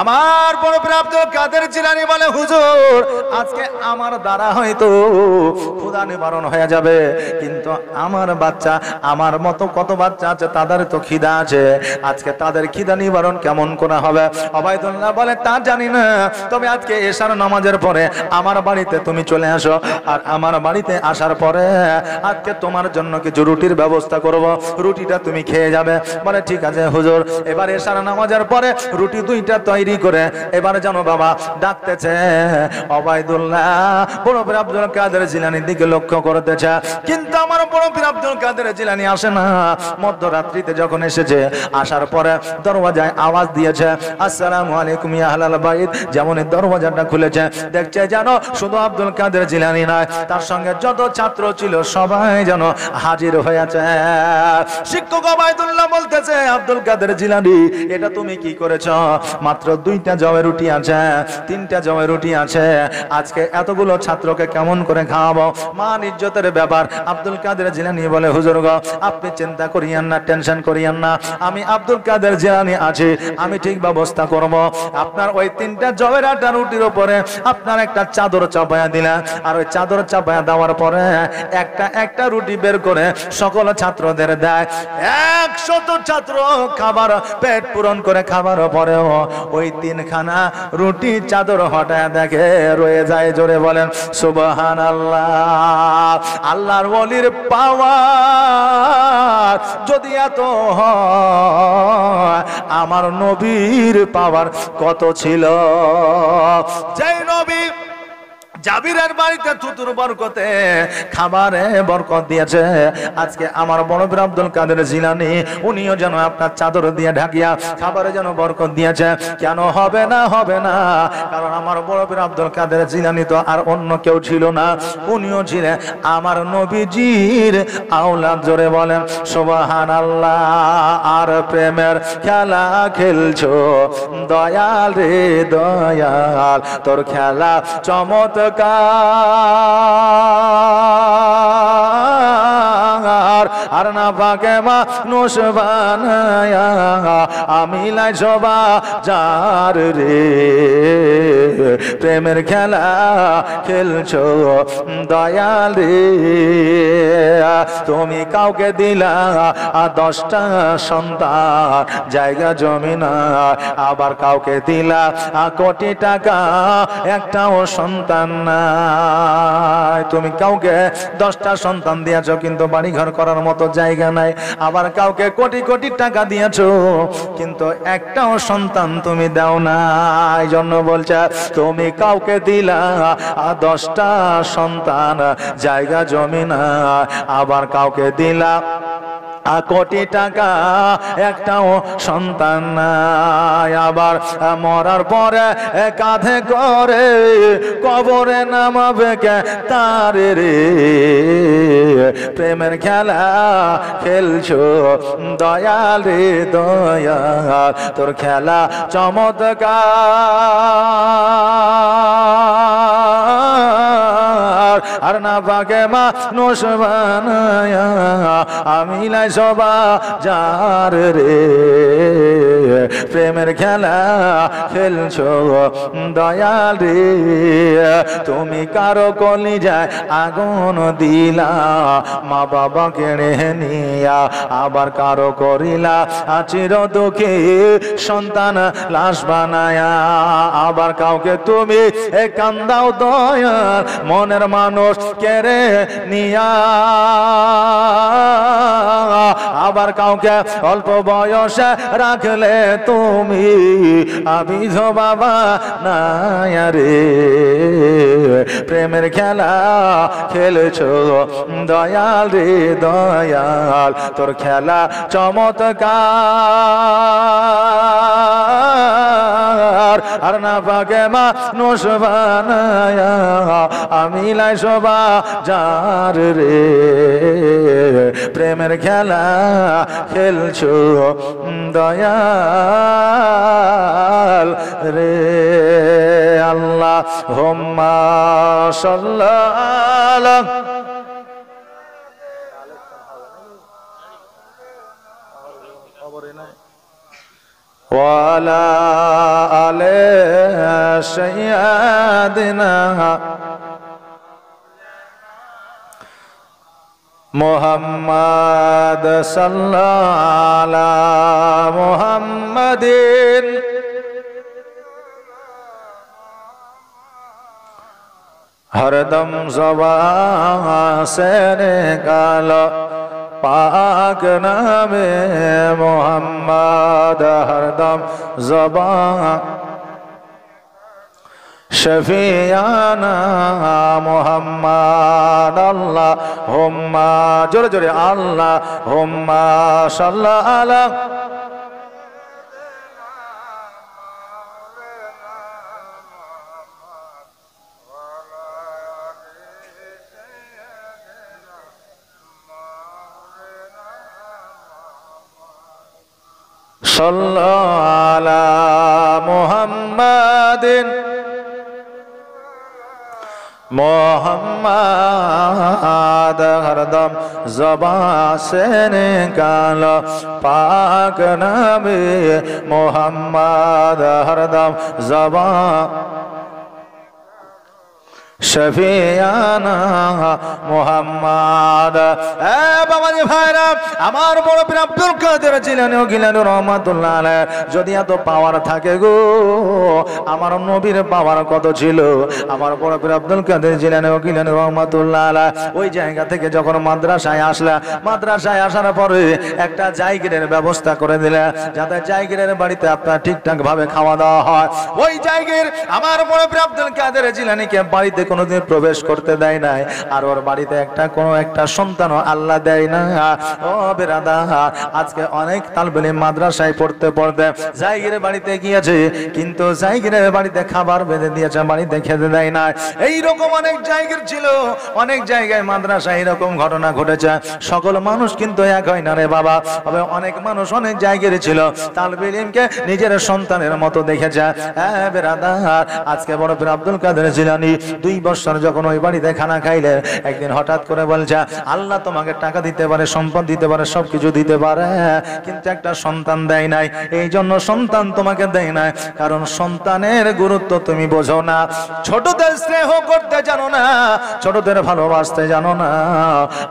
আমার বড় পীর আব্দুল কাদের জিলানী বলে, হুজুর আজকে আমার দ্বারা হয়তো ক্ষুধা নিবারণ হয়ে যাবে, কিন্তু আমার বাচ্চা, আমার মতো কত বাচ্চা আছে তাদের তো খিদা আছে, আজকে তাদের খিদা নিবারণ কেমন করে হবে? ওবায়দুল্লাহ বলে, তা জানি না, তবে আজকে এশার নামাজের পরে আমার বাড়িতে তুমি চলে আসো, আর আমার বাড়িতে আসার পরে আজকে তোমার জন্য কিছু রুটির ব্যবস্থা করব, রুটিটা তুমি খেয়ে যাবে। বলে ঠিক আছে হুজুর। এবার এশার নামাজের পরে রুটি দুইটা তৈরি করে এবার যেন বাবা ডাকতেছে, ওবায়দুল্লাহ বড় পীর আব্দুল কাদের জিলানীর দিকে লক্ষ্য করতেছে, কিন্তু আমার বড় পীর আব্দুল কাদের জিলানী আসে না। মধ্যরাত্রিতে যখন এসেছে, আসার পরে দরওয়াজায় আওয়াজ দিয়েছে, আসসালামু আলাইকুম ইয়া আহলাল বাইত। যেমন দরওয়াজাটা খুলেছে, দেখছে যেন শুধু আব্দুল কাদের জিলানী নয়, তার সঙ্গে যত ছাত্র ছিল সবাই যেন হাজির হয়েছে। শিক্ষক ওবায়দুল্লাহ বলতেছে, আব্দুল কাদের জিলানী এটা তুমি কি করেছ? মাত্র দুইটা জবের রুটি আছে, তিনটা জবের রুটি আছে, আজকে এতগুলো ছাত্রকে কেমন করে খাওয়াবো? মান ইজ্জতের ব্যাপার। আব্দুল কাদের জিলানী বলে, হুজুর গো আপনি চিন্তা করিয়েন না, টেনশন করিয়েন না, আমি আব্দুল কাদের জিলানী আছি, আমি ঠিক ব্যবস্থা করব। আপনার ওই তিনটা জবের আটা রুটির উপরে আপনার একটা চাদর চাপায়া দিলেন, আর ওই চাদর চাপায়া দেওয়ার পরে একটা একটা রুটি বের করে সকল ছাত্রদের দেয়। 100 ছাত্র খাবার পেট পূরণ করে খাবার পরেও ওই তিনখানা রুটি চাদর হটায় দেখে রয়ে যায়। জোরে বলেন সুবহানাল্লাহ। আল্লাহর ওলির পাওয়ার যদি এত হয়, আমার নবীর পাওয়ার কত ছিল? যেই নবী জাবিরের বাড়িতে থুতুর বরকতে খাবারে বরকত দিয়েছে, আজকে আমার বড় পীর আব্দুল কাদের জিলানী উনিও যেন আপনার চাদর দিয়ে ঢাকিয়া খাবারে যেন বরকত দিয়েছে। কেন হবে না? হবে না, কারণ আমার বড় পীর আব্দুল কাদের জিলানী তো আর অন্য কেউ ছিল না, উনিও ছিলেন আমার নবীজির আওলাদ। জোরে বলেন সুবহানাল্লাহ। আর প্রেমের খেলা খেলছো দয়াল রে দয়াল, তোর খেলা চমৎকার, আর না পাকে মানুষ বানায়া আমি লাই সবা যার রে। প্রেমের খেলা খেলছো দয়াল রে, তুমি কাউকে দিলা 10টা সন্তান জায়গা জমি না, আবার কাউকে দিলা কোটি টাকা একটাও সন্তান নাই। তুমি কাউকে 10টা সন্তান দিয়েছো কিন্তু বাড়ি ঘর করার মতো জায়গা নাই, আবার কাউকে কোটি কোটি টাকা দিয়েছো কিন্তু একটাও সন্তান তুমি দাও না। এই জন্য বলছে, তুমি কাউকে দিলা 10টা সন্তান জায়গা জমি না, আবার কাউকে দিলা কোটি টাকা একটাও সন্তান নাই, আবার মরার পরে কাঁধে করে কবরে নামাবে কে তারে রে। প্রেমের খেলা খেলছো দয়াল রে দয়াল, তোর খেলা চমৎকার, আর না পাকে মানুষ বানায়া আমি লাই সবা যার রে। প্রেমের খেলা খেলছো দয়াল রে, তুমি কারো কলিজায় আগুন দিলা মা বাবা কেড়ে নিয়া, আবার কারো করিলা চির দুঃখী সন্তান লাশ বানায়া, আবার কাউকে তুমি কান্দাও দয়াল মনের মানুষ কেড়ে নিয়া, আবার কাউকে অল্প বয়সে রাখলে তুমি আবিধ বাবা নাই রে। প্রেমের খেলা খেলছো দয়াল রে দয়াল, তোর খেলা চমৎকার, আর না পাকে মানুষ বানায়া আমি লাই সবা যার রে। প্রেমের খেলা খেলছো দয়াল রে। আল্লাহ হুম্মা সাল্লাল্লাহু وعلى آل سيدنا محمد صلى على محمد हरदम ज़बान से निकालो पाक नामे मोहम्मद हरदम ज़बान शफियाना मोहम्मद अल्लाहुम्मा जोरे जोरे अल्लाहुम्मा सल्ला अला सल्लल्लाहु अला मुहम्मदिन मोहम्मद हरदम ज़बान से निकालो पाक नबी मोहम्मद हरदम ज़बान शफियाना मोहम्मद। বাবাজি ভাইরা, আমার বড় পীর আব্দুল কাদের জিলানী ও গিলানী রহমাতুল্লাহ আলাইহি যদি এত পাওয়ার থাকে গো, আমার নবীর পাওয়ার কত ছিল। আমার বড় পীর আব্দুল কাদের জিলানী ও গিলানী রহমাতুল্লাহ আলাইহি ওই জায়গা থেকে যখন মাদ্রাসায় আসলা, মাদ্রাসায় আসার পরে একটা জায়গিরের ব্যবস্থা করে দিলে, যাতে জায়গিরের বাড়িতে আপনার ঠিকঠাক ভাবে খাওয়া দাওয়া হয়। ওই জায়গির আমার বড় পীর আব্দুল কাদের জিলানীকে বাড়িতে কোনোদিন প্রবেশ করতে দেয় নাই, আর ওর বাড়িতে কোনো একটা সন্তানও আল্লাহ দেয় না। ও বেরাদার, আজকে অনেক তালবে ইলম মাদ্রাসায় পড়তে পড়তে জায়গিরের বাড়িতে গিয়েছে, কিন্তু জায়গিরের বাড়িতে খাবার বেঁধে দিয়েছে, বাড়িতে খেতে দেয় না। এইরকম অনেক জায়গির ছিল, অনেক জায়গায় মাদ্রাসায় এরকম ঘটনা ঘটেছে। সকল মানুষ কিন্তু এক হয় না রে বাবা। তবে অনেক মানুষ অনেক জায়গায় ছিল, তালবে ইলমকে নিজের সন্তানের মতো দেখেছে। হ্যাঁ বেরাদার, আজকে বড় পীর আব্দুল কাদের জিলানী 2 বছর যখন ওই বাড়িতে খানা খাইলে, একদিন হঠাৎ করে বলছে, আল্লাহ তোমাকে টাকা দিতে পারে, সম্পদ দিতে পারে, সবকিছু দিতে পারে, কিন্তু একটা সন্তান দেয় নাই। এই জন্য সন্তান তোমাকে দেয় নাই, কারণ সন্তানের গুরুত্ব তুমি বোঝো না, ছোটদের স্নেহ করতে জানো না, ছোটদের ভালোবাসতে জানো না,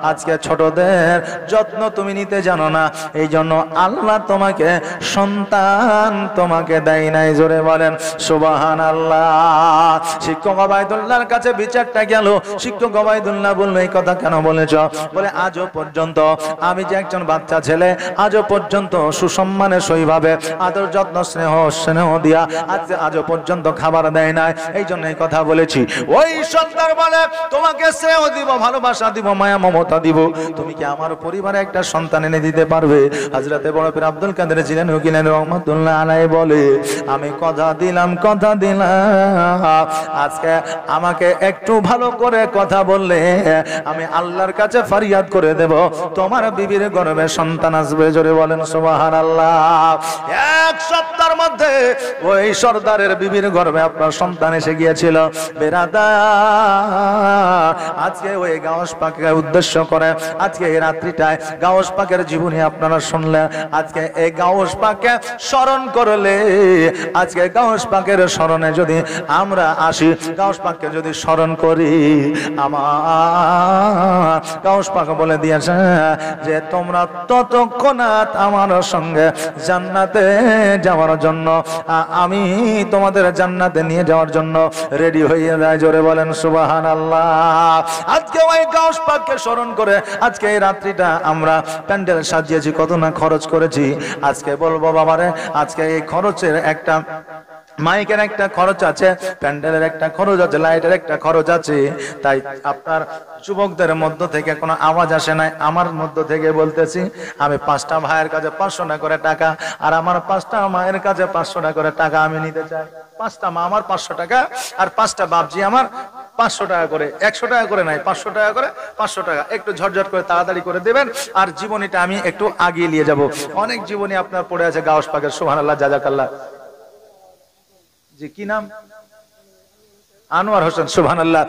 আজকে ছোটদের যত্ন তুমি নিতে জানো না। এই জন্য আল্লাহ তোমাকে সন্তান তোমাকে দেয় নাই। জোরে বলেন সুবহানাল্লাহ। শিক্ষক ওবায়দুল্লাহর কাছে বিচারটা গেল। শিক্ষক ওবায়দুল্লাহ বলল, এই কথা কেন বলেছ? বলে, আজও পর্যন্ত আমি যে একজন বাচ্চা ছেলে, আজও পর্যন্ত সুসম্মানে সইভাবে আদর যত্ন স্নেহ দিয়া আজও পর্যন্ত খাবার দেয় নাই। এই জন্য এই কথা বলেছি। ওই সন্তান বলে, তোমাকে স্নেহ দিব, ভালোবাসা দিব, মায়া মমতা দিব, তুমি কি আমার পরিবারে একটা সন্তান এনে দিতে পারবে? হযরতে বড় পীর আব্দুল কাদের জিলানী রহমাতুল্লাহ আলাইহি বলে, আমি কথা দিলাম, আজকে আমাকে একটু ভালো করে কথা বললে আমি আল্লাহর কাছে ফরিয়াদ করে দেব, তোমার বিবির গর্ভে সন্তান আসবে। জোরে বলেন সুবহানাল্লাহ। 1 সপ্তাহের মধ্যে ওই সর্দারের বিবির গর্ভে আপনার সন্তান এসে গিয়েছিল। বেরাদার, আজকে ওই গাউস পাককে উদ্দেশ্য করে আজকে এই রাত্রিটায় গাউস পাকের জীবনী আপনারা শুনলেন। আজকে এই গাউস পাককে স্মরণ করলে, আজকে গাউস পাকের স্মরণে যদি আমরা আসি, গাউস পাককে যদি স্মরণ করি, আমার গাউস পাক বলে দিয়েছে যে তোমরা ততক্ষণাৎ আমার সঙ্গে জান্নাতে যাওয়ার জন্য, আমি তোমাদের জান্নাতে নিয়ে যাওয়ার জন্য রেডি হয়ে যায়। জোরে বলেন সুবহানাল্লাহ। আজকে ওই গাউস পাককে স্মরণ করে আজকে এই রাত্রিটা আমরা প্যান্ডেল সাজিয়েছি, কত না খরচ করেছি। আজকে বলবো বাবারে, আজকে এই খরচের একটা মাইকের একটা খরচ আছে, প্যান্ডেলের একটা খরচ আছে, লাইটের একটা খরচ আছে। তাই আপনার যুবকদের মধ্য থেকে কোনো আওয়াজ আসে নাই, আমার মধ্য থেকে বলতেছি, আমি 5টা ভাইয়ের কাছে 500 টাকা করে টাকা, আর আমার 5টা মায়ের কাছে 500 টাকা করে টাকা আমি নিতে চাই। 5টা মা আমার 500 টাকা, আর 5টা বাপজি আমার 500 টাকা করে, 100 টাকা করে নাই, 500 টাকা করে, 500 টাকা একটু ঝটঝট করে তাড়াতাড়ি করে দেবেন। আর জীবনীটা আমি একটু আগিয়ে নিয়ে যাব। অনেক জীবনী আপনার পড়ে আছে গাউস পাকের। সুবহানাল্লাহ, জাযাকাল্লাহ। জি, কি নাম? আনোয়ার হোসেন, সুবহানাল্লাহ,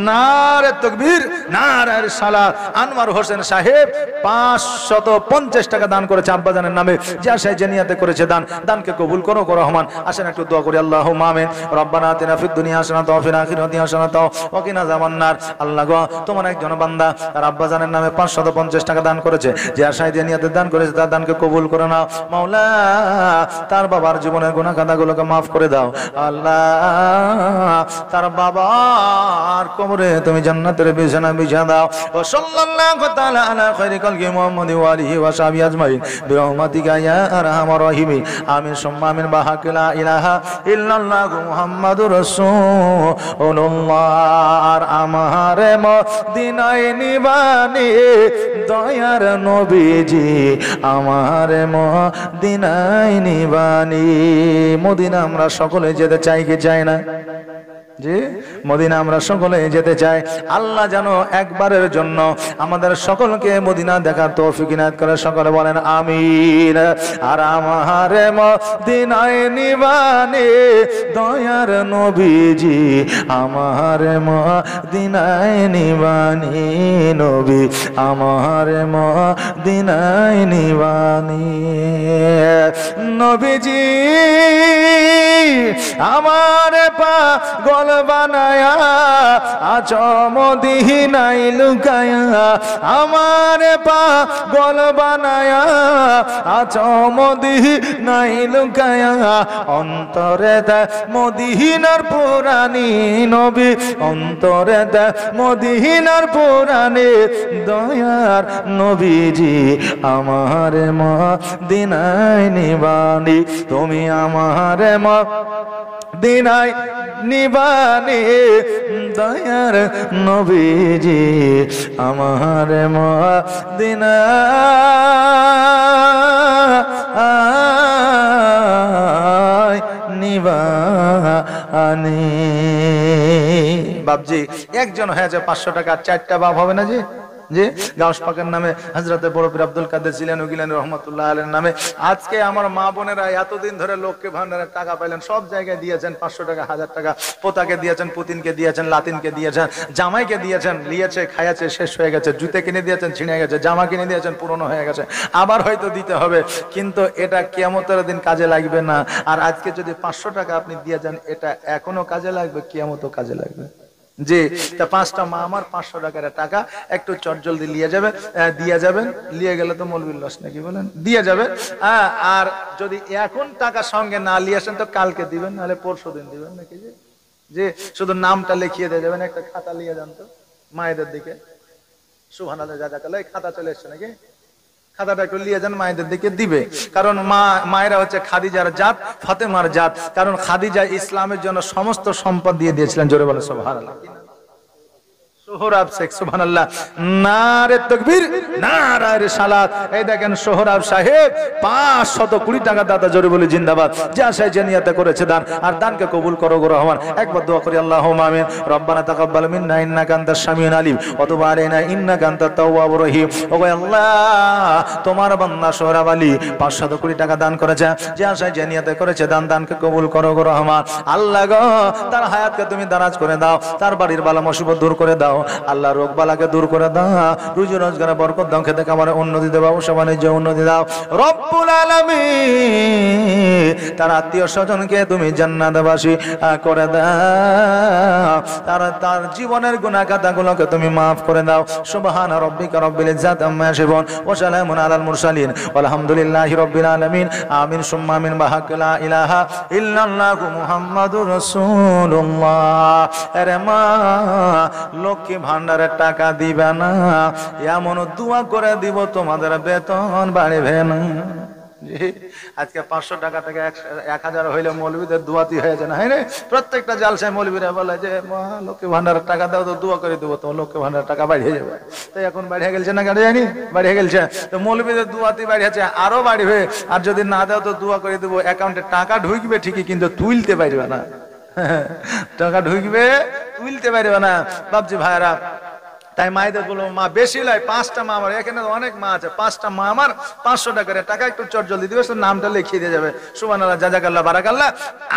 নারে তাকবীর, নারে সালাত। আনোয়ার হোসেন সাহেব 550 টাকা দান করেছে আব্বাজানের নামে, যে আশায় যে নিয়াতে করেছে দান। দানকে কবুল করো গো রহমান। আসেন একটু দোয়া করি, আল্লাহুম্মা আমিন। রব্বানা আতিনা ফিদ দুনিয়া হাসানাতাও ওয়া ফিল আখিরাতি হাসানাতাও ওয়া কিনা আযাবান্নার। আল্লাহ গো, তোমার একজন বান্দা তার আব্বাজানের নামে 550 টাকা দান করেছে, যে আশায় যে নিয়াতে দান করেছে তার দানকে কবুল করে নাও মাওলা। তার বাবার জীবনের গুনাহ খাতাগুলোকে maaf করে দাও আল্লাহ। তার বাবার কবরে তুমি জান্নাতের বিছানা বিছিয়ে দাও। ওয়া সাল্লাল্লাহু তাআলা আলা খায়রি খালকি মুহাম্মাদি ওয়া আলিহি ওয়া সাহবিহি আজমাইন বিরহমাতিকা ইয়া আরহামার রাহিমিন। আমিন সুম্মা আমিন। বাহাক লা ইলাহা ইল্লাল্লাহু মুহাম্মাদুর রাসূলুল্লাহ। আর আমারে মদিনায় নিবানি দয়ার নবীজি, আমারে মদিনায় নিবানি। মদিনা আমরা সকলে যেতে চাই কি চাই না? জি, মদিনা আমরা সকলে যেতে চাই। আল্লাহ যেন একবারের জন্য আমাদের সকলকে মদিনা দেখার তৌফিক ইনায়াত করে, সকলে বলেন আমিন। আর আমারে মদিনায় নিবানি দয়ার নবীজি, আমারে মদিনায় নিবানি নবী, আমারে মদিনায় নিবানি নবীজি। আমার পাগল বানায়া আছো মদিনায় লুকায়া, আমার পাগল বানায়া আছো মদিনায় লুকায়া। অন্তরে দে মদিনার পুরানি নবী, অন্তরে দে মদিনার পুরানি দয়ার নবীজি, আমার মদিনায় নিবানি। তুমি আমার মদিনায় নিবানি দয়ার নবীজি, আমার মদিনায় নিবানি। বাপজি, একজন হয়েছে 500 টাকা, 4টা বাপ হবে না জি? যে গাউস পাকের নামে, হযরতে বড় পীর আব্দুল কাদের জিলানী গিলানী রহমাতুল্লাহ আলাইহির নামে। আজকে আমার মা বোনেরা এতদিন ধরে লোককে ভান্ডারের টাকা পাইলেন, সব জায়গায় দিয়েছেন 500 টাকা, 1000 টাকা। পোতাকে দিয়েছেন, পুতিনকে দিয়েছেন, লাতিনকে দিয়েছেন, জামাইকে দিয়েছেন, লিয়েছে, খাইয়াছে, শেষ হয়ে গেছে। জুতে কিনে দিয়েছেন, ছিঁড়ে গেছে। জামা কিনে দিয়েছেন, পুরনো হয়ে গেছে, আবার হয়তো দিতে হবে। কিন্তু এটা কিয়ামতের দিন কাজে লাগবে না। আর আজকে যদি 500 টাকা আপনি দিয়ে যান, এটা এখনো কাজে লাগবে, কিয়ামতও কাজে লাগবে। জি, তা 5টা মা আমার 500 টাকার টাকা একটু চটজলদি দিয়ে যাবেন। নিয়ে গেলে তো মৌলবীর লস নাকি বলেন, দিয়ে যাবেন। আর যদি এখন টাকা সঙ্গে না নিয়ে আসেন তো কালকে দিবেন, নাহলে পরশুদিন দিবেন নাকি। যে শুধু নামটা লিখিয়ে দিয়ে যাবেন। একটা খাতা নিয়ে যান তো মায়েদের দিকে। সুবহানাল্লাহ, জাযাকাল্লাহ। এই খাতা চলে এসছে নাকি? খাতাটা একটু নিয়ে যান, মায়েদের দিকে দিবে। কারণ মায়েরা হচ্ছে খাদিজার জাত, ফাতেমার জাত। কারণ খাদিজা ইসলামের জন্য সমস্ত সম্পদ দিয়ে দিয়েছিলেন। জোরে বলে সুবহানাল্লাহ। সোহরাব শেখ, সুবহানাল্লাহ, নারে তাকবীর, নারে সালাত। এই দেখেন সোহরাব সাহেব 520 টাকা দাতা, জোরে বলি জিন্দাবাদ। যা সে জানিয়াতে করেছে দান, আর দানকে কবুল করো গো রহমান। একবার দোয়া করি, আল্লাহুম্মা আমিন। রব্বানা তাকাব্বাল মিন্না ইন্নাকা আনতাস সামিউল আলিম ওয়া তুব আলাইনা ইন্নাকা আনতাত তাওয়াবুর রহিম। ও আল্লাহ, তোমার বান্দা সোহরাব আলী 520 টাকা দান করেছে, যা সে জানিয়াতে করেছে দান, দানকে কবুল করো গো রহমান। আল্লাহ গো, তার হায়াতকে তুমি দারাজ করে দাও, তার বাড়ির বালা মুসিবত দূর করে দাও আল্লাহ, রোগ বালাকে দূর করে দাও, রুজি রোজগারে বরকত দাও, খেতে খামারে উন্নতি দাও, ব্যবসা বাণিজ্যে উন্নতি দাও রব্বুল আলামিন। তার আত্মীয় স্বজনকে তুমি জান্নাতবাসী করে দাও, তার জীবনের গুনাহ খাতাগুলোকে তুমি maaf করে দাও। সুবহানা রাব্বিকা রাব্বিল ইজ্জাতি আম্মা ইয়াসিফুন ওয়া সালামুন আলাল মুরসালিন ওয়ালহামদুলিল্লাহি রাব্বিল আলামিন। আমিন সুম্মা আমিন। বাহাক লা ইলাহা ইল্লাল্লাহু মুহাম্মাদুর রাসূলুল্লাহ। আরে মা, লক্ষ্মী ভান্ডারের টাকা দিবে না, এমন দোয়া করে দিব তোমাদের বেতন বাড়বে না। আজকে 500 টাকা থেকে 1000 হইলে মৌলবীদের দোয়াতি হয়ে যায় না, হ্যাঁ? প্রত্যেকটা জালসায় মৌলবীরা বলে যে লক্ষ্মী ভান্ডারের টাকা দাও তো দোয়া করে দেবো, তো লক্ষ্মী ভান্ডারের টাকা বাড়িয়ে যাবে। তো এখন বাড়িয়ে গেছে না, গাড়ি যায়নি, বাড়িয়ে গেছে। তো মৌলবীদের দোয়াতি বাড়িয়েছে, আরো বাড়বে। আর যদি না দাও তো দোয়া করে দেবো, অ্যাকাউন্টে টাকা ঢুকবে ঠিকই, কিন্তু তুলতে পারবে না। টাকা ঢুকবে, তুলতে পারবে না। বাপজি ভাইরা, তাই মায়েদের বলবো, মা বেশি লয়, 5টা মা আমার, এখানে অনেক মা আছে, 5টা মা আমার 500 টাকার টাকা একটু চটজলদি দিবে, নামটা লিখিয়ে দিয়ে যাবে। সুবহানাল্লাহ, জাযাকাল্লাহ, বারাকাল্লাহ।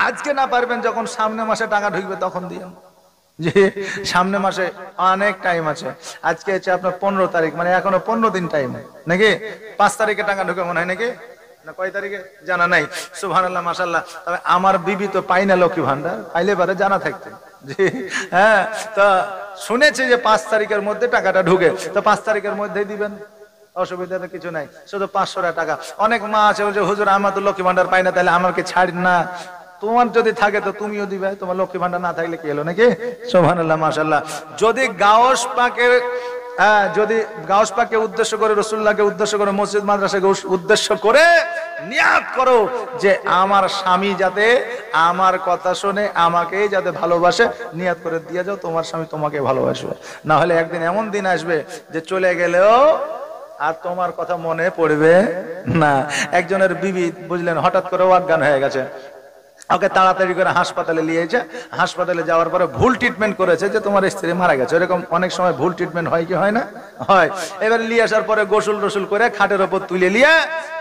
আজকে না পারবেন, যখন সামনে মাসে টাকা ঢুকবে তখন দিয়েন। জি, সামনে মাসে অনেক টাইম আছে। আজকে হচ্ছে আপনার 15 তারিখ, মানে এখনো 15 দিন টাইম নাকি? 5 তারিখে টাকা ঢুকে মনে হয় নাকি, না কয় তারিখে জানা নাই। সুবহানাল্লাহ, মাশাআল্লাহ। তবে আমার বিবি তো পাই না লক্ষ্মী ভান্ডার, পাইলে পারে জানা থাকতে। জি হ্যাঁ, তো শুনেছি যে 5 তারিখের মধ্যে টাকাটা ঢুকে, তো 5 তারিখের মধ্যেই দিবেন, অসুবিধা তো কিছু নাই, শুধু 500 টাকা। অনেক মা আছে বলছে হুজুর আমার তো লক্ষ্মী ভান্ডার পাই না, তাহলে আমাকে ছাড় না। তোমার যদি থাকে তো তুমিও দিবে, তোমার লক্ষ্মী ভান্ডার না থাকলে কি হলো নাকি? সুবহানাল্লাহ, মাশাআল্লাহ। যদি গাউস পাকের যদি গাউস পাককে উদ্দেশ্য করে, রাসূলুল্লাহকে উদ্দেশ্য করে, মসজিদ মাদ্রাসাকে উদ্দেশ্য করে নিয়াত করো যে আমার স্বামী যাতে আমার কথা শুনে আমাকেই যাতে ভালোবাসে, নিয়াত করে দিয়ে যাও, তোমার স্বামী তোমাকে ভালোবাসবে। না হলে একদিন এমন দিন আসবে যে চলে গেলেও আর তোমার কথা মনে পড়বে না। একজনের বিবি বুঝলেন হঠাৎ করে অজ্ঞান হয়ে গেছে, ওকে তাড়াতাড়ি করে হাসপাতালে নিয়েছে। হাসপাতালে যাওয়ার পরে ভুল ট্রিটমেন্ট করেছে যে তোমার স্ত্রী মারা গেছে। এরকম অনেক সময় ভুল ট্রিটমেন্ট হয় কি হয় না? হয়। এবার নিয়ে আসার পরে গোসল টোসল করে খাটের ওপর তুলে নিয়ে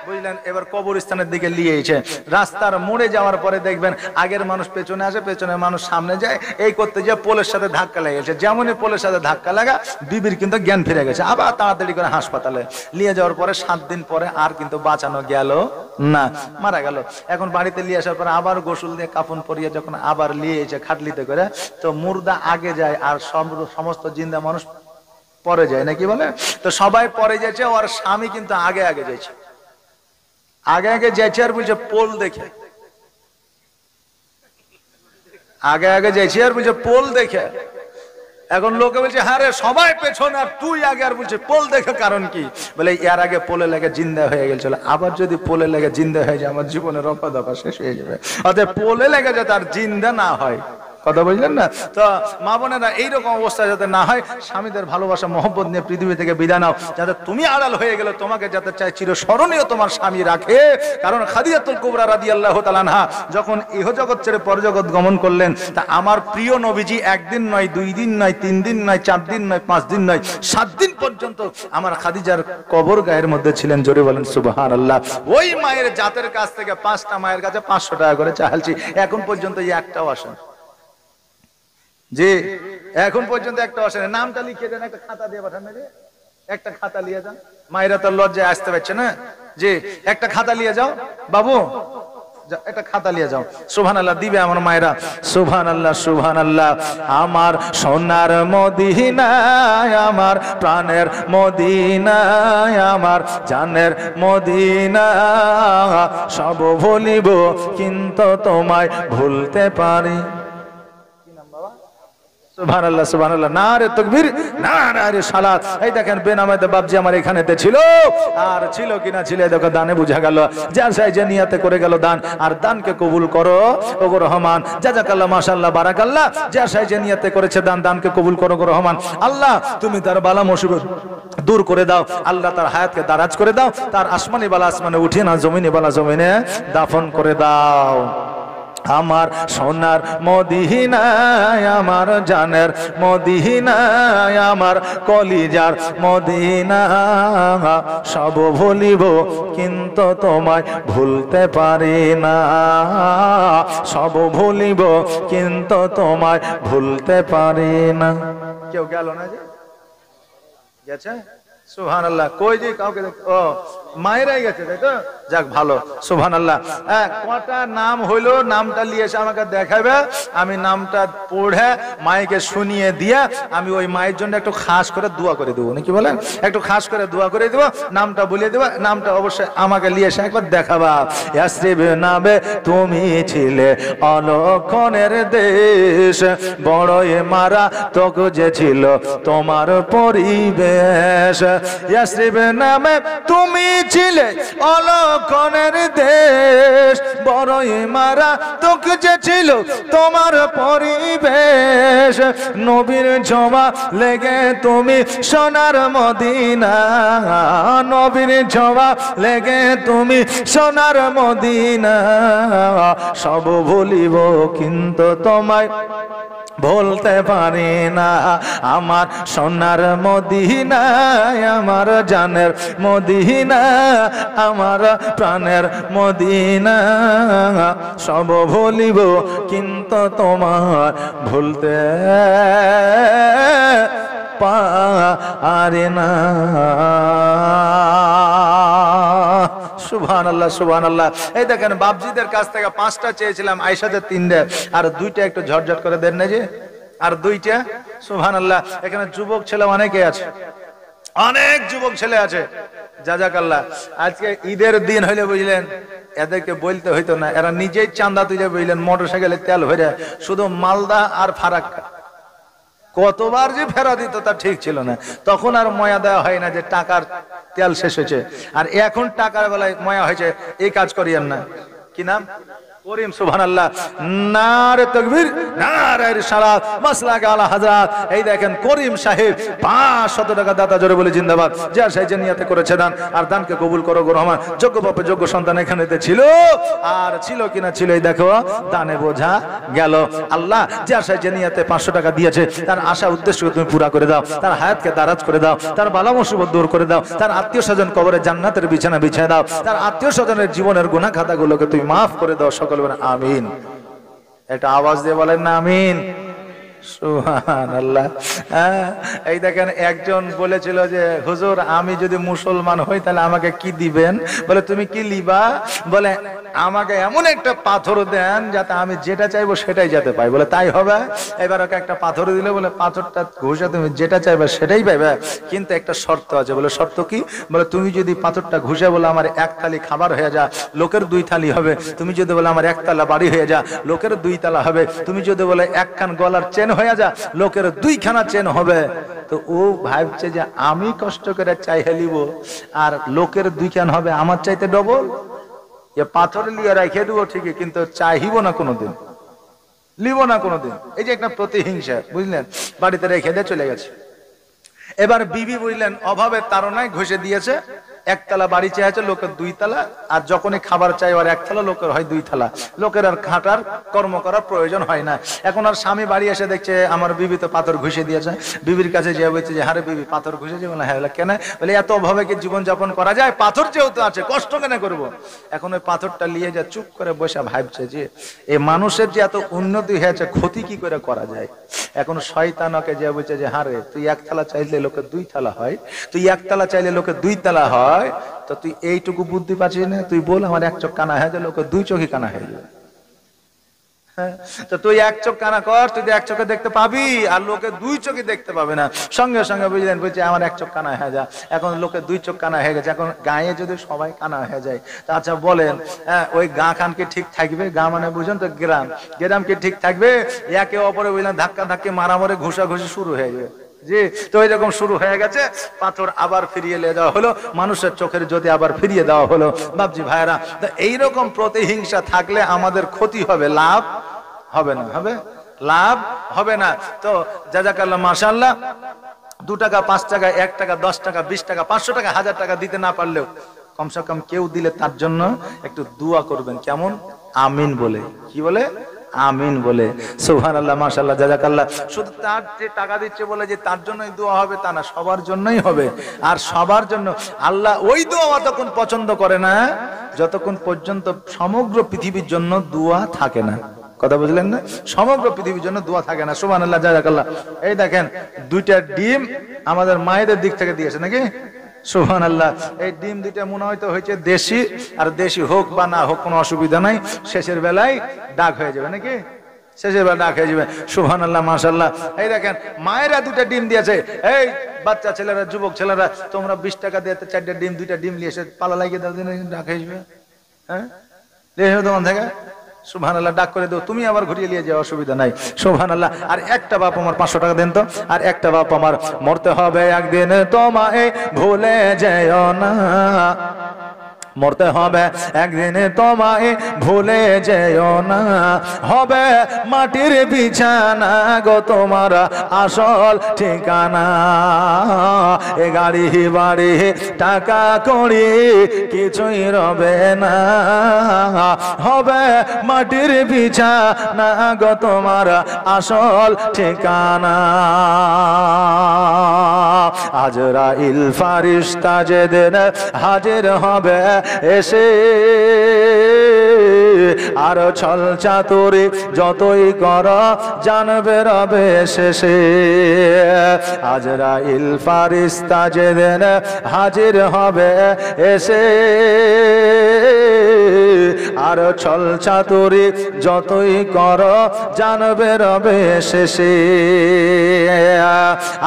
বুঝলেন এবার কবরস্থানের দিকে নিয়েছে। রাস্তার মোড়ে যাওয়ার পরে দেখবেন আগের মানুষ পেছনে আসে, পেছনের মানুষ সামনে যায়, এই করতে গিয়ে পোলের সাথে ধাক্কা লেগেছে। যেমনই পোলের সাথে ধাক্কা লাগা বিবির কিন্তু জ্ঞান ফিরে গেছে। আবার তাড়াতাড়ি করে হাসপাতালে নিয়ে যাওয়ার পরে 7 দিন পরে আর কিন্তু বাঁচানো গেল না, মারা গেল। এখন বাড়িতে নিয়ে আসার পরে আবার গোসল দিয়ে কাফন পরিয়ে যখন আবার নিয়ে এসে খাটলিতে করে, তো মুর্দা আগে যায় আর সমস্ত জিন্দা মানুষ পরে যায় নাকি বলে? তো সবাই পরে যাচ্ছে, ওর স্বামী কিন্তু আগে আগে যাচ্ছে, আগে আগে যাচ্ছে আর বলছে পোল দেখে, আগে আগে যাচ্ছে আর বলছে পোল দেখে। এখন লোকে বলছে হ্যাঁ রে সবাই পেছনে আর তুই আগে, আর বলছে পোল দেখে, কারণ কি? বলে এর আগে পোলে লেগে জিন্দা হয়ে গেছিল, আবার যদি পোলে লেগে জিন্দা হয়ে যায় আমার জীবনের রফা দফা শেষ হয়ে যাবে। অতএব পোলে লেগে যাতে আর জিন্দা না হয়, কথা বুঝলেন না? তো মা বোনেরা এইরকম অবস্থা যাতে না হয়, স্বামীদের ভালোবাসা মহব্বত নিয়ে পৃথিবী থেকে বিদায় নাও, যাতে তুমি আড়াল হয়ে গেলে তোমাকে যাতে চাই চিরস্মরণীয় তোমার স্বামী রাখে। কারণ খাদিজাতুল কুবরা রাদিয়াল্লাহু তাআলা আনহা যখন ইহজগৎ ছেড়ে পরজগৎ গমন করলেন, তা আমার প্রিয় নবীজি একদিন নয়, 2 দিন নয়, 3 দিন নয়, 4 দিন নয়, 5 দিন নয়, 7 দিন পর্যন্ত আমার খাদিজার কবর গায়ের মধ্যে ছিলেন। জোরে বলেন সুবহানাল্লাহ। ওই মায়ের জাতের কাছ থেকে 5টা মায়ের কাছে 500 টাকা করে চাইছি, এখন পর্যন্ত এই একটাও আসে না। জি, এখন পর্যন্ত একটা আসে না। নামটা লিখে দেন, একটা খাতা দিয়ে পাঠান, একটা খাতা নিয়ে যান। মায়েরা তো লজ্জায় আসতে পারছে না। জি, একটা খাতা নিয়ে যাও বাবু, একটা খাতা নিয়ে যাও। সুবহানাল্লাহ দিবে আমার মায়েরা। সুবহানাল্লাহ, সুবহানাল্লাহ। আমার সোনার মদিনায়, আমার প্রাণের মদিনায়, আমার জানের মদিনা, সব ভুলিব কিন্তু তোমায় ভুলতে পারি। সুবহানাল্লাহ, সুবহানাল্লাহ। নারে তাকবীর, নারে সালাত। এই দেখেন বেনামাতে বাপজি আমার এখানেতে ছিল, আর ছিল কিনা ছিল দেখো দানে বুঝা গেল। যার সাই যে নিয়তে করে গেল দান, আর দানকে কবুল করো ওগো রহমান। জাযাকাল্লাহ, মাশাআল্লাহ, বারাকাল্লাহ। যার সাই যে নিয়তে করেছে দান, দানকে কবুল করো গো রহমান। আল্লাহ তুমি তার বালা মুসিবত দূর করে দাও। আল্লাহ তার হায়াতকে দারাজ করে দাও, তার আসমানি বালা আসমানে উঠিয়ে না, জমিনে বালা জমিনে দাফন করে দাও। আমার সোনার মদিনায়, আমার জানের মদিনায়, আমার কলিজার মদিনা, সব ভুলিব কিন্তু তোমায় ভুলতে পারি না, সব ভুলিব কিন্তু তোমায় ভুলতে পারি না। কেউ গেল না যে গেছে? সুবহানাল্লাহ। কই যে কাউকে ও মায়েরাই গেছে, তাই তো? যাক ভালো, সুবহানাল্লাহ। কটা নাম হইলো, নামটা নিয়ে এসে আমাকে দেখাবে, আমি নামটা পড়ে মায়েকে শুনিয়ে দিয়ে আমি ওই মায়ের জন্য একটু খাস করে দোয়া করে দেবো, নাকি বলেন? একটু খাস করে দোয়া করে দেবো, নামটা বলিয়ে দেবো। নামটা অবশ্যই আমাকে নিয়ে এসে একবার দেখাবা। ইয়াসরিব নামে তুমি ছিলে অলক্ষণের দেশ, বড়ই মারা তোক যে ছিল তোমার পরিবেশ। ইয়াসরিব নামে তুমি ছিলে অলক্ষণের দেশ, বড়ই মারা তোক যে ছিল তোমার পরিবেশ। নবীর ছোঁয়া লেগে তুমি সোনার মদিনা, নবীর ছোঁয়া লেগে তুমি সোনার মদিনা, সব ভুলিব কিন্তু তোমায় ভুলতে পারি না। আমার সোনার মদিনা, আমার জানের মদিনা, আমার প্রাণের মদিনা, সব ভুলিব কিন্তু তোমার ভুলতে পারি না। সুবহানাল্লাহ সুবহানাল্লাহ। এই দেখেন বাপজিদের কাছ থেকে 5টা চেয়েছিলাম, আয়েশাদের 3টে, আর 2টা একটু ঝটঝট করে দেন না যে, আর 2টা। সুবহানাল্লাহ। এখানে যুবক ছেলে অনেকে আছে, অনেক যুবক ছেলে আছে, জাযাকাল্লাহ। আজকে ঈদের দিন হইলে বুঝলেন এদেরকে বলতে হইতো না, এরা নিজেই চাঁদা তুলে বুঝলেন মোটরসাইকেলে তেল ভরে শুধু মালদা আর ফারাক্কা কতবার যে ফেরা দিত তা ঠিক ছিল না। তখন আর ময়া দেওয়া হয় না যে টাকার তেল শেষ হয়েছে, আর এখন টাকার বেলায় ময়া হয়েছে এই কাজ করিয়েন না। কি নাম? করিম। সুবহানাল্লাহ। নারে তাকবীর, নারে রিসালাত, মাসলাক আলা হযরত। এই দেখেন করিম সাহেব 500 টাকা দাতা জোরে বলে জিন্দাবাদ। যার সেই যে নিয়তে করেছে দান, আর দানকে কবুল করো গো রহমান। যোগ্য বাপে যোগ্য সন্তান এখানেতে ছিল, আর ছিল কিনা ছিল, এই দেখো দানে বোঝা গেল। আল্লাহ যার সেই যে নিয়তে 500 টাকা দিয়েছে, তার আশা উদ্দেশ্যকে তুমি পুরা করে দাও, তার হায়াতকে দারাজ করে দাও, তার বালা মুসিবত দূর করে দাও, তার আত্মীয় স্বজন কবরে জান্নাতের বিছানা বিছিয়ে দাও, তার আত্মীয় স্বজনের জীবনের গুনাহ খাতাগুলোকে তুমি মাফ করে দাও। সকল বলেন আমিন। এটা আওয়াজ দিয়ে বলেন না আমিন। সুবহানাল্লাহ। এই দেখেন একজন বলেছিল যে হুজুর আমি যদি মুসলমান হই তাহলে আমাকে কি দিবেন? বলে তুমি কি লিবা? বলে আমাকে এমন একটা পাথর দেন যাতে আমি যেটা চাইবো সেটাই যেতে পাই। বলে তাই হবে। এবার ওকে একটা পাথর দিলে, বলে পাথরটা ঘুষে তুমি যেটা চাইবে সেটাই পাইবে, কিন্তু একটা শর্ত আছে। বলে শর্ত কি? বলে তুমি যদি পাথরটা ঘুষে বলে আমার 1 থালি খাবার হয়ে যা, লোকের 2 থালি হবে। তুমি যদি বলে আমার 1 তালা বাড়ি হয়ে যা, লোকের 2 তালা হবে। তুমি যদি বলে 1 খান গলার চেন হয়ে যা, লোকের 2 খানা চেন হবে। তো ও ভাবছে যে আমি কষ্ট করে চাইহে লিব, আর লোকের 2 খান হবে, আমার চাইতে ডবল। এ পাথর লিয়ে রেখে দেবো ঠিকই, কিন্তু চাইব না কোনোদিন, লিব না কোনোদিন। এই যে একটা প্রতিহিংসা, বুঝলেন? বাড়িতে রেখে দিয়ে চলে গেছে। এবার বিবি বুঝলেন অভাবের তাড়নায় ঘষে দিয়েছে, 1 তালা বাড়ি চেয়েছে, লোকের 2 তালা, আর যখনই খাবার চাই আর 1 থালা, লোকের হয় 2 থালা। লোকের আর খাটার কর্ম করার প্রয়োজন হয় না। এখন আর স্বামী বাড়ি এসে দেখছে আমার বিবি তো পাথর ঘষে দিয়েছে। বিবির কাছে যে বলছে যে হারে বিবি পাথর ঘষেছে। বলে হ্যাঁ। কেন? বলে এত অভাবে কি জীবন যাপন করা যায়? পাথর যেহেতু আছে কষ্ট কেন করব? এখন ওই পাথরটা নিয়ে যা চুপ করে বসে ভাবছে যে এই মানুষের যে এত উন্নতি হয়েছে, ক্ষতি কি করে করা যায়। এখন শয়তানকে যে বলছে যে হারে তুই 1 থালা চাইলে লোকের 2 থালা হয়, তুই 1 তালা চাইলে লোকের 2 তালা হয়, তো তুই এইটুকু বুদ্ধি পাচ্ছিস না? তুই বল আমার 1 চোখ কানা হয়ে যায়, লোকের 2 চোখই কানা হয়ে যাবে। তো তুই 1 চোখ কানা কর, তুই 1 চোখে দেখতে পাবি, আর লোকে 2 চোখে দেখতে পাবে না। সঙ্গে সঙ্গে বুঝলেন, বলছে আমার 1 চোখ কানা হয়ে যায়। এখন লোকে 2 চোখ কানা হয়ে গেছে। এখন গায়ে যদি সবাই কানা হয়ে যায়, তা আচ্ছা বলেন ওই গা খান কি ঠিক থাকবে? গা মানে বুঝুন তো গ্রাম, গ্রাম কি ঠিক থাকবে? একে অপরে বুঝলেন ধাক্কা ধাক্কি মারামারি ঘুষাঘুষি শুরু হয়ে যাবে। জি, তো এরকম শুরু হয়ে গেছে। পাথর আবার ফিরিয়ে নিয়ে দেওয়া হলো, মানুষের চোখের জ্যোতি আবার ফিরিয়ে দেওয়া হলো। বাপজি ভাইরা, তো এইরকম প্রতিহিংসা থাকলে আমাদের ক্ষতি হবে, লাভ হবে না। হবে? লাভ হবে না। তো জাযাকাল্লাহ মাশাআল্লাহ, 2 টাকা 5 টাকা 1 টাকা 10 টাকা 20 টাকা 500 টাকা 1000 টাকা দিতে না পারলেও কমসে কম কেউ দিলে তার জন্য একটু দোয়া করবেন। কেমন? আমিন বলে। কি বলে? আমিন বলে। সুবহানাল্লাহ মাশাআল্লাহ জাযাকাল্লাহ। শুধু তার যে টাকা দিচ্ছে বলে যে তার জন্যই দোয়া হবে তা না, সবার জন্যই হবে। আর সবার জন্য আল্লাহ ওই দোয়া ততক্ষণ পছন্দ করে না যতক্ষণ পর্যন্ত সমগ্র পৃথিবীর জন্য দোয়া থাকে না। কথা বুঝলেন না? সমগ্র পৃথিবীর জন্য দোয়া থাকে না। সুবহানাল্লাহ জাযাকাল্লাহ। এই দেখেন 2টা ডিম আমাদের মায়েদের দিক থেকে দিয়েছে নাকি? সুবহানাল্লাহ। এই ডিম 2টা মনে হয়তো হয়েছে দেশি, আর দেশি হোক বা না হোক কোনো অসুবিধা নাই, শেষের বেলায় ডাক হয়ে যাবে নাকি? শেষের বেলা ডাক হয়ে যাবে। সুবহানাল্লাহ মাশাআল্লাহ। এই দেখেন মায়েরা 2টা ডিম দিয়েছে। এই বাচ্চা ছেলেরা, যুবক ছেলেরা, তোমরা 20 টাকা দিয়ে 4টা ডিম 2টা ডিম নিয়ে এসে পালা লাগিয়ে দাও, ডাক হয়ে যাবে। হ্যাঁ, দোকান থেকে সুবহানাল্লাহ ডাক করে দাও, তুমি আবার ঘুরিয়ে নিয়ে যাও, অসুবিধা নাই। সুবহানাল্লাহ। আর একটা বাপ আমার 500 টাকা দেন তো। আর একটা বাপ আমার মরতে হবে একদিন, তোমায় ভুলে যেও না। মরতে হবে একদিন তোমায় ভুলে যেও না হবে মাটির বিছানা গো তোমার আসল ঠিকানা এ গাড়ি বাড়ি টাকা কড়ি কিছুই রবে না হবে মাটির বিছানা গো তোমার আসল ঠিকানা আজরাইল ফারিস্তা যেদিন হাজির হবে এসে আর ছল চাতুরি যতই কর জানবে রবে শেষে আজরাইল ফারিস্তা যেদিন হাজির হবে এসে আর ছল চাতুরি যতই কর জানবে রবে শেষে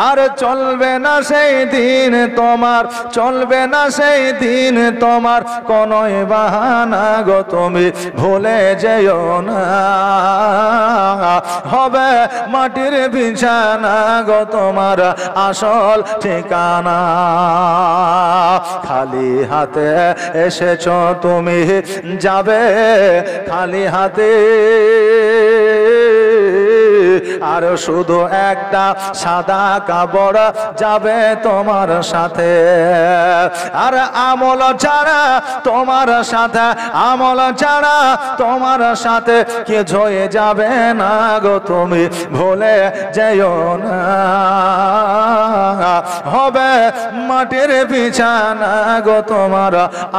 আর চলবে না সেই দিন তোমার চলবে না সেই দিন তোমার কোনোই বাহানা গো তুমি ভুলে যেও না হবে মাটির বিছানা গো তোমার আসল ঠিকানা খালি হাতে এসেছো তুমি যাবে খালি হাতে আর শুধু একটা সাদা কাপড় যাবে তোমার সাথে আর আমল ছাড়া তোমার সাথে আমল ছাড়া তোমার সাথে কিছুই যাবে না গো তুমি ভুলে যেও না হবে মাটির বিছানা গো তোমার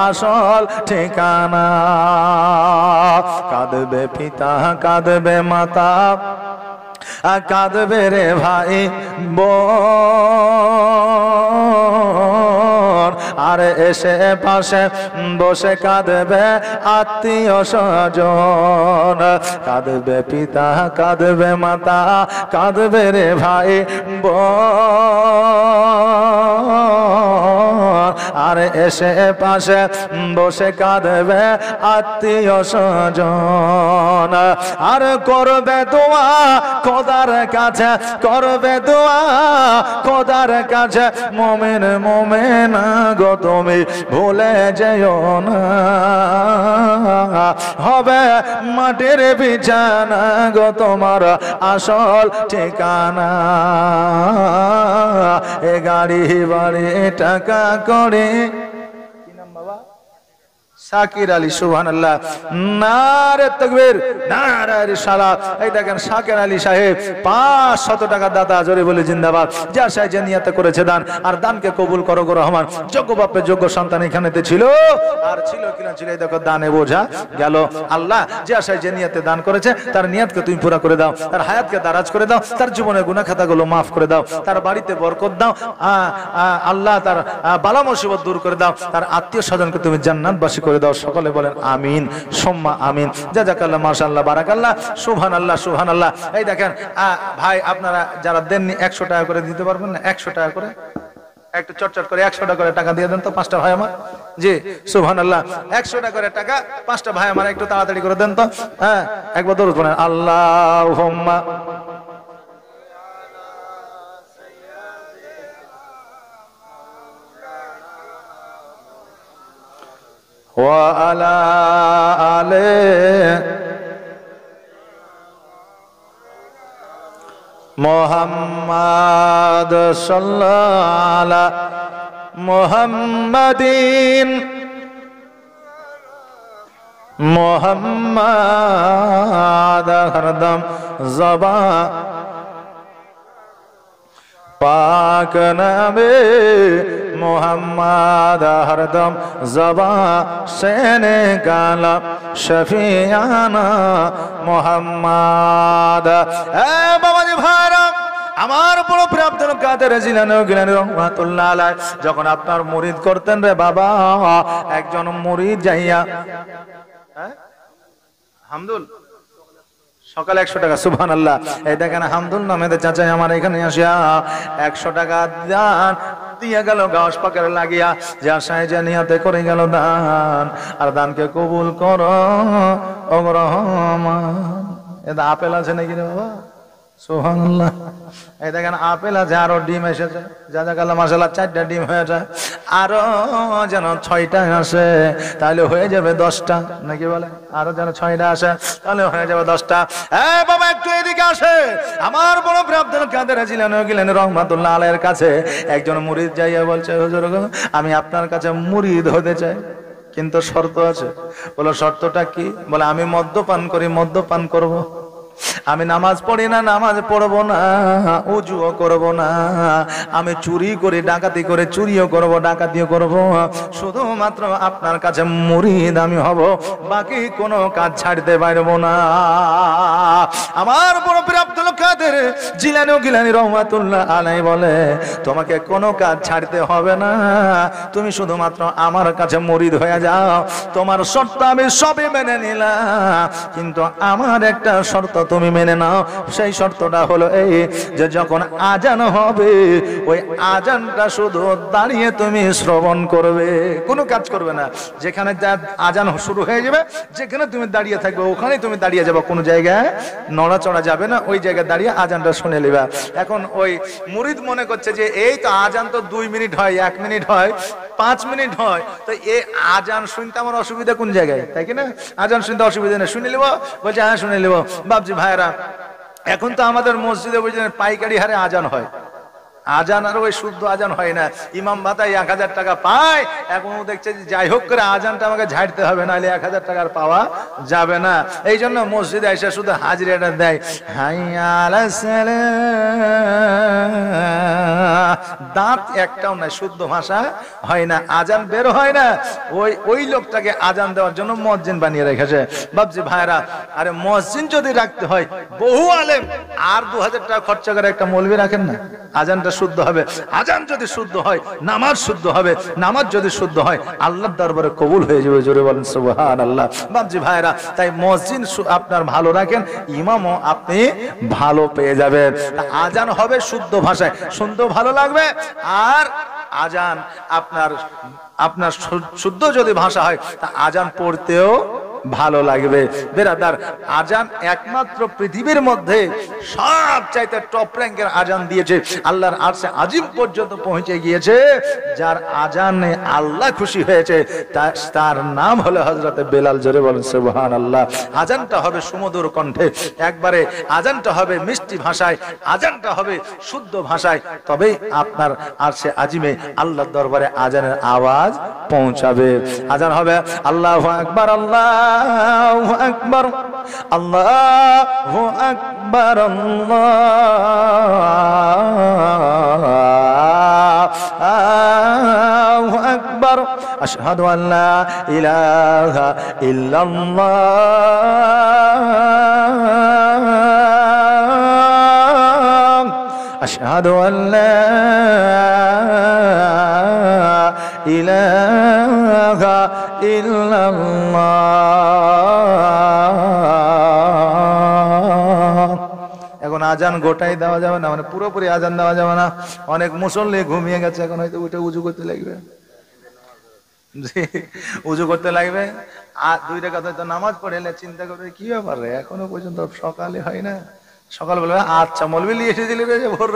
আসল ঠিকানা কাঁদবে পিতা কাঁদবে মাতা কাঁদবে রে ভাই বোন আর এসে পাশে বসে কাঁদবে আত্মীয় স্বজন কাঁদবে পিতা কাঁদবে মাতা কাঁদবে রে ভাই বোন আর এসে পাশে বসে কাঁদবে আত্মীয় স্বজন আর করবে দোয়া খোদার কাছে করবে দোয়া খোদার কাছে মুমিন মুমিনা গো তুমি ভুলে যেও না হবে মাটির বিছানা গো তোমার আসল ঠিকানা এ গাড়ি বাড়ি টাকা করে শাকির আলী সুবহানাল্লাহ নারে তাকবীর নারে রিসালাত এই দেখেন শাকির আলী সাহেব 500 টাকা দাতা জোরে বলে জিন্দাবাদ যা সাহেব যে নিয়ত করেছে দান আর দানকে কবুল করো গো রহমান যোগ্য বাপের যোগ্য সন্তান এখানেতে ছিল আর ছিল কিনা ছিল এই দেখো দানে বোঝা গেল আল্লাহ যে সাহেব যে নিয়তে দান করেছে তার নিয়তকে তুমি পুরা করে দাও তার হায়াতকে দারাজ করে দাও তার জীবনের গুনাহ খাতাগুলো maaf করে দাও তার বাড়িতে বরকত দাও আল্লাহ তার বালা মুসিবত দূর করে দাও তার আত্মীয় স্বজনকে তুমি জান্নাতবাসী করে দাও সকলে বলেন আমিন সুম্মা আমিন জাযাকাল্লাহ মাশাআল্লাহ বারাকাল্লাহ সুবহানাল্লাহ সুবহানাল্লাহ এই দেখেন ভাই আপনারা যারা দেননি 100 টাকা করে দিতে পারবেন না 100 টাকা করে একটু চটচট করে 100 টাকা করে টাকা দিয়ে দেন তো পাঁচটা ভাই আমার জি সুবহানাল্লাহ 100 টাকা করে টাকা পাঁচটা ভাই আমার একটু তাড়াতাড়ি করে দেন তো হ্যাঁ একবার দরুদ পড়েন আল্লাহুম্মা وعلى آله محمد صلى على محمد محمد हरदम ज़बान पाक नामे मोहम्मद हरदम ज़बान से निकाला शफियाना मोहम्मद ए बाबा जी भाईरा আমার বড় প্রিয় আব্দুল কাদের জিলানী গিলানী রাহমাতুল্লাহ আলাইহি যখন আপনার মুরিদ করতেন রে বাবা একজন মুরিদ যাইয়া হামদুল সকালে 100 টাকা সুবহানাল্লাহ এই দেখেন হামদুল নামের চাচা আমার এখানে আসিয়া 100 টাকা দান দিয়ে গেল গাছ পাকের লাগিয়া যা সাইজা নিয়তে করে গেল দান আর দানকে কবুল করো ও রহমান এটা আপেল আছে নাকি রে বাবা সুবহানাল্লাহ। এই দেখেন আপেল আছে, আরো ডিম এসেছে, জাযাকাল্লাহ মাশাআল্লাহ, 4টা ডিম হয়েছে, আরো যেন 6টা আসে, তাহলে হয়ে যাবে 10টা, নাকি বলে? আরো যেন 6টা আসে, তাহলে হয়ে যাবে 10টা। এই বাবা একটু এদিকে আসে। আমার বড় পীর আব্দুল কাদের জিলানী রহমাতুল্লাহ আলাইহির কাছে একজন মুরিদ যাইয়া বলছে, হুজুর গো, আমি আপনার কাছে মুরিদ হতে চাই, কিন্তু শর্ত আছে। বলো শর্তটা কি? বলে আমি মদ্যপান করি, মদ্যপান করব। আমি নামাজ পড়ি না, নামাজ পড়বো না, উজুও করব না। আমি চুরি করি, ডাকাতি করে চুরিও করব, ডাকাতিও করব। শুধুমাত্র আপনার কাছে মুরিদ আমি হব, বাকি কোনো কাজ ছাড়তে পারবো না। আমার বড় পীর আব্দুল কাদের জিলানী রহমাতুল্লাহ আলাইহি বলে, তোমাকে কোনো কাজ ছাড়তে হবে না, তুমি শুধুমাত্র আমার কাছে মুরিদ হয়ে যাও। তোমার শর্ত আমি সবই মেনে নিলাম, কিন্তু আমার একটা শর্ত তুমি মেনে নাও। সেই শর্তটা হলো এই যে যখন আজান হবে, ওই আজানটা শুধু দাঁড়িয়ে তুমি শ্রবণ করবে, কোনো কাজ করবে না। যেখানে আজান শুরু হয়ে যাবে, যেখানে তুমি দাঁড়িয়ে থাকবে ওখানেই তুমি দাঁড়িয়ে যাবে, কোনো জায়গায় নড়াচড়া যাবে না, ওই জায়গায় দাঁড়িয়ে আজানটা শুনে নেবা। এখন ওই মুরিদ মনে করছে যে এই তো আজান তো 2 মিনিট হয়, 1 মিনিট হয়, 5 মিনিট হয়, তো এই আজান শুনতে আমার অসুবিধা কোন জায়গায়, তাই কি না? আজান শুনতে অসুবিধা নেই, শুনে নেবো। বলছে হ্যাঁ শুনে নেবো। বাপজি ভাইরা, এখন তো আমাদের মসজিদে বুঝলেন পাইকারি হারে আজান হয়, আজান আর ওই শুদ্ধ আজান হয় না। ইমাম ভাতায় 1000 টাকা পায়, এখন ও দেখছে যে যাই হোক করে আজানটা আমাকে ঝাড়তে হবে, নাহলে 1000 টাকার পাওয়া যাবে না। এই জন্য মসজিদে এসে শুধু হাজিরাটা দেয়, হাইয়া আলাস সালাহ। দাঁত একটাও নাই, শুদ্ধ ভাষা হয় না, আজান বের হয় না। ওই লোকটাকে আজান দেওয়ার জন্য মুয়াজ্জিন বানিয়ে রেখেছে। বাপজি ভাইরা, আরে মুয়াজ্জিন যদি রাখতে হয়, বহু আলেম আর 2000 টাকা খরচা করে একটা মৌলবি রাখেন না, আজানটা শুদ্ধ হবে। আজান যদি শুদ্ধ হয়, নামাজ শুদ্ধ হবে। নামাজ যদি শুদ্ধ হয়, আল্লাহর দরবারে কবুল হয়ে যাবে। জোরে বলেন সুবহানাল্লাহ। বাপজি ভাইরা, তাই মসজিদ আপনার ভালো রাখেন, ইমামও আপনি ভালো পেয়ে যাবেন। আজান হবে শুদ্ধ ভাষায়, শুনতেও ভালো লাগবে, আর আজান আপনার শুদ্ধ যদি ভাষা হয়, তা আজান পড়তেও ভালো লাগবে। বেরাদার, আজান একমাত্র পৃথিবীর মধ্যে সবচাইতে টপ র্যাঙ্কের আজান দিয়েছে, আল্লাহর আরশে আজিম পর্যন্ত পৌঁছে গিয়েছে। যার আজানে আল্লাহ খুশি হয়েছে, তার নাম হলো হযরতে বেলাল। জোরে বলেন সুবহানাল্লাহ। আজানটা হবে সুমধুর কণ্ঠে, একবারে আজানটা হবে মিষ্টি ভাষায়, আজানটা হবে শুদ্ধ ভাষায়, তবেই আপনার আরশে আজিমে আল্লাহর দরবারে আজানের আওয়াজ পৌঁছাবে। আজান হবে আল্লাহু আকবার, আল্লাহু আকবার, আল্লাহু আকবার, আল্লাহু আকবার, আশহাদু আল্লা ইলাহা ইল্লাল্লাহ, আশহাদু আল্লা ইলাহা ইল্লাল্লাহ। এখন আজান গোটাই দেওয়া যাবে না, মানে পুরোপুরি আজান দেওয়া যাবে না। অনেক মুসল্লি ঘুমিয়ে গেছে, এখন হয়তো উঠে উজু করতে লাগবে, উজু করতে লাগবে। আর 2 রাকাত হয়তো নামাজ পড়ে এলে চিন্তা করবে কি ব্যাপার রে, এখনো পর্যন্ত সকালে হয় না। সকাল বলবে আচ্ছা মৌলবি নিয়ে এসে দিলে ভোর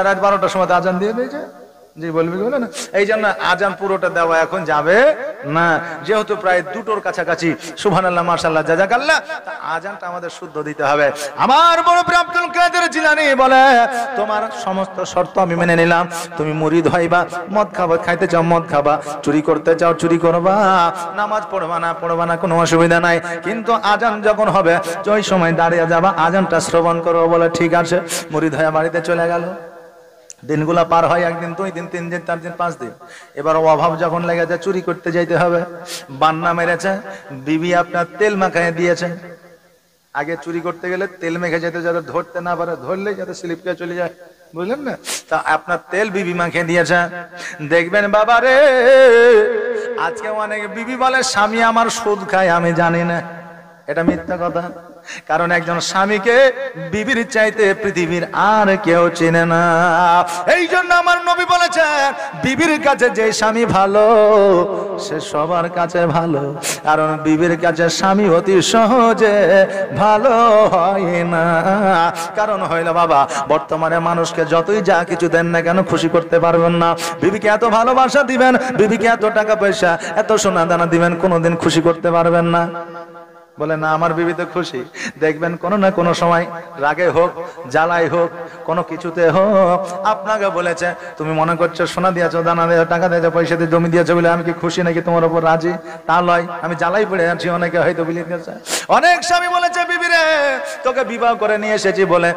রাত 12টার সময় আজান দিয়ে দিয়েছে, জি বলবি বলে না। এই জন্য আজান পুরোটা দেওয়া এখন যাবে না, যেহেতু প্রায় 2টোর কাছাকাছি। সুবহানাল্লাহ, মাশাআল্লাহ, জাযাকাল্লাহ। আজানটা আমাদের শুদ্ধ দিতে হবে। আমার বড় পীর আব্দুল কাদের জিলানী বলে, তোমার সমস্ত শর্ত আমি মেনে নিলাম। তুমি মুরিদ হইবা, মদ খাবা, খাইতে চাও মদ খাবা, চুরি করতে চাও চুরি করবা, নামাজ পড়বা না, কোনো অসুবিধা নাই। কিন্তু আজান যখন হবে, ওই সময় দাঁড়িয়ে যাবা, আজানটা শ্রবণ করো। বলে ঠিক আছে। মুরিদ হয়ে বাড়িতে চলে গেল। দিনগুলা পার হয়, 1 দিন 2 দিন 3 দিন 4 দিন 5 দিন। এবার অভাব যখন লেগে যায়, চুরি করতে যাইতে হবে। বান্না মেরেছে, বিবি আপনার তেল মাখায় দিয়েছে। আগে চুরি করতে গেলে তেল মেখে যেতে, যাতে ধরতে না পারে, ধরলে যাতে স্লিপ খেয়ে চলে যায়, বুঝলেন না? তা আপনার তেল বিবি মাখিয়ে দিয়েছে। দেখবেন বাবা রে, আজকে অনেক বিবি বলে স্বামী আমার সুদ খায়, আমি জানি না। এটা মিথ্যা কথা। কারণ একজন স্বামীকে বিবির চাইতে পৃথিবীর আর কেউ চেনে না। এই জন্য আমার নবী বলেছেন, বিবির কাছে যে স্বামী ভালো সে সবার কাছে ভালো, কারণ বিবির কাছে স্বামী অতি সহজে ভালো হয় না। কারণ হইল বাবা, বর্তমানে মানুষকে যতই যা কিছু দেন না কেন খুশি করতে পারবেন না। বিবিকে এত ভালোবাসা দিবেন, বিবিকে এত টাকা পয়সা, এত সোনা দানা দিবেন, কোনোদিন খুশি করতে পারবেন না। বলে না আমার বিবি তো খুশি, দেখবেন কোনো না কোনো সময় রাগে হোক, জ্বালাই হোক, কোনো কিছুতে হোক আপনাকে বলেছে তুমি মনে করছো সোনা দিয়েছো, দানা দিয়েছো, টাকা দিয়েছো, পয়সা দিয়ে জমি দিয়েছো বলে আমি কি খুশি নাকি তোমার উপর রাজি? তা লয়, আমি জ্বালাই পড়ে আছি। অনেকে হয়তো বিলিয়ে দিয়েছে। অনেক স্বামী বলেছে বিবি রে তোকে বিবাহ করে নিয়ে এসেছি বলে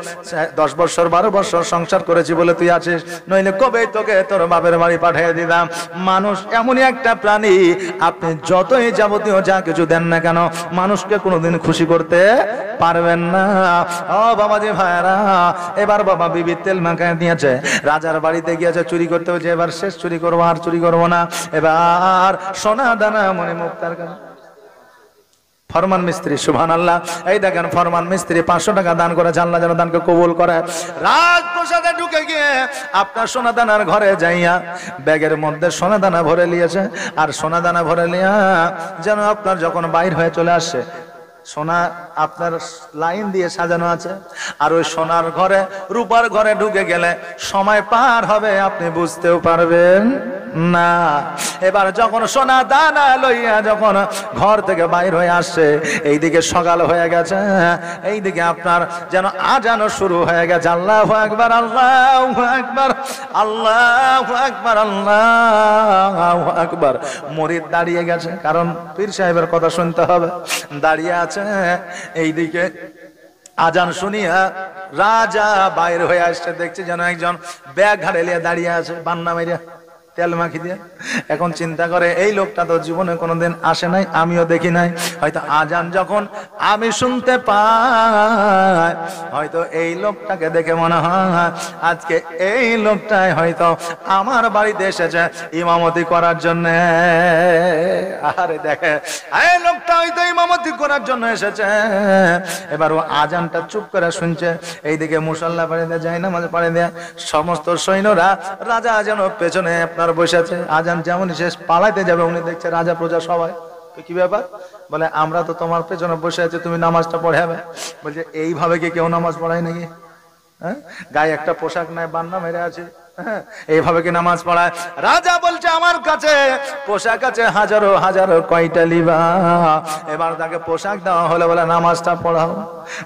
10 বছর 12 বছর সংসার করেছি বলে তুই আছিস, নইলে কবে তোকে তোর বাপের বাড়ি পাঠিয়ে দিতাম। মানুষ এমনই একটা প্রাণী, আপনি যতই যাবতীয় যা কিছু দেন না কেন মানুষকে কোনোদিন খুশি করতে পারবেন না। ও বাবাজি ভাইরা, এবার বাবা বিবি তেল মাখায় দিয়েছে, রাজার বাড়িতে গিয়েছে, চুরি করতে হয়েছে, এবার শেষ চুরি করবো, আর চুরি করবো না। এবার সোনা দানা মনে মুক্তার কাছে ফরমান মিস্ত্রি, সুবহানাল্লাহ। এই দেখেন ফরমান মিস্ত্রি 500 টাকা দান করে, আল্লাহ যেন দানকে কবুল করে। রাজপ্রাসাদে ঢুকে গিয়ে আপনার সোনা দানার ঘরে যাইয়া ব্যাগের মধ্যে সোনা দানা ভরে নিয়েছে, আর সোনা দানা ভরে নিয়া যেন আপনার যখন বাইর হয়ে চলে আসছে, সোনা আপনার লাইন দিয়ে সাজানো আছে, আর ওই সোনার ঘরে রূপার ঘরে ঢুকে গেলে সময় পার হবে আপনি বুঝতেও পারবেন না। এবার যখন সোনা দানা লইয়া যখন ঘর থেকে বাইর হয়ে আসছে, এইদিকে সকাল হয়ে গেছে, এইদিকে আপনার যেন আজানও শুরু হয়ে গেছে। আল্লাহু আকবার, আল্লাহু আকবার, আল্লাহু আকবার, আল্লাহু আকবার। মুরিদ দাঁড়িয়ে গেছে, কারণ পীর সাহেবের কথা শুনতে হবে, দাঁড়িয়ে আছে। এইদিকে আজান শুনিয়া রাজা বাইরে হয়ে আসছে, দেখছে যেন একজন ব্যাগ ঘাড়ে নিয়ে দাঁড়িয়ে আছে, বান্না মাইরা তেল মাখি দিয়ে। এখন চিন্তা করে এই লোকটা তো জীবনে কোনোদিন আসে নাই, আমিও দেখি নাই, হয়তো আজান যখন আমি শুনতে পাই, হয়তো এই লোকটাকে দেখে মনে হয় আজকে এই লোকটাই হয়তো আমার বাড়িতে এসেছে ইমামতি করার জন্য। আরে দেখে এই লোকটা হয়তো ইমামতি করার জন্য এসেছে। এবার ও আজানটা চুপ করে শুনছে, এইদিকে মুসাল্লা পাড়ে দেয়, যায় নামাজ পাড়ে দেয়, সমস্ত সৈন্যরা রাজা যেন পেছনে আপনার বসে আছে। আজান যেমন শেষ পালাইতে যাবে, উনি দেখছে রাজা প্রজা সবাই, কি ব্যাপার? বলে আমরা তো তোমার পেছনে বসে আছি, তুমি নামাজটা পড়াবে। বলছে এইভাবে কি কেউ নামাজ পড়ায় নাকি? হ্যাঁ, গায়ে একটা পোশাক নাই, বান্না মেরে আছে, এইভাবে কি নামাজ পড়ায়? রাজা বলছে আমার কাছে পোশাক আছে হাজারো হাজারো, কয়টা লিবা? এবার তাকে পোশাক দেওয়া হলো, বলে নামাজটা পড়াও।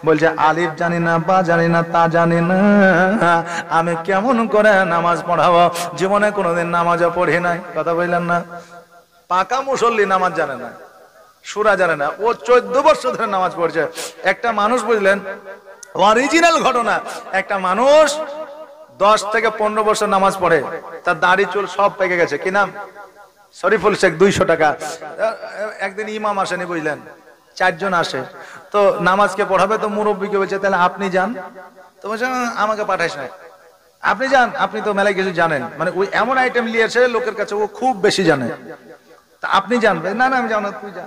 বলছে আলিফ জানি না, বা জানি না, তা জানি না, আমি কেমন করে নামাজ পড়াবো? জীবনে কোনোদিন নামাজও পড়ি নাই। কথা বললেন না? পাকা মুসল্লি নামাজ জানে না, সূরা জানে না, ও 14 বছর ধরে নামাজ পড়ছে। একটা মানুষ, বুঝলেন অরিজিনাল ঘটনা, একটা মানুষ 10 থেকে 15 বছর নামাজ পড়ে, তার দাড়ি চুল সব পেকে গেছে। কি নাম? শরীফুল শেখ, 200 টাকা। একদিন ইমাম আসেনি, বুঝলেন, 4 জন আসে, তো নামাজকে পড়াবে, তো মুরব্বীকে বলছে তাহলে আপনি যান। তো বলছে আমাকে পাঠাইস না, আপনি যান, আপনি তো মেলায় কিছু জানেন। মানে ওই এমন আইটেম নিয়েছে লোকের কাছে, ও খুব বেশি জানে, তা আপনি যান। না না আমি যাও না, তুই যা।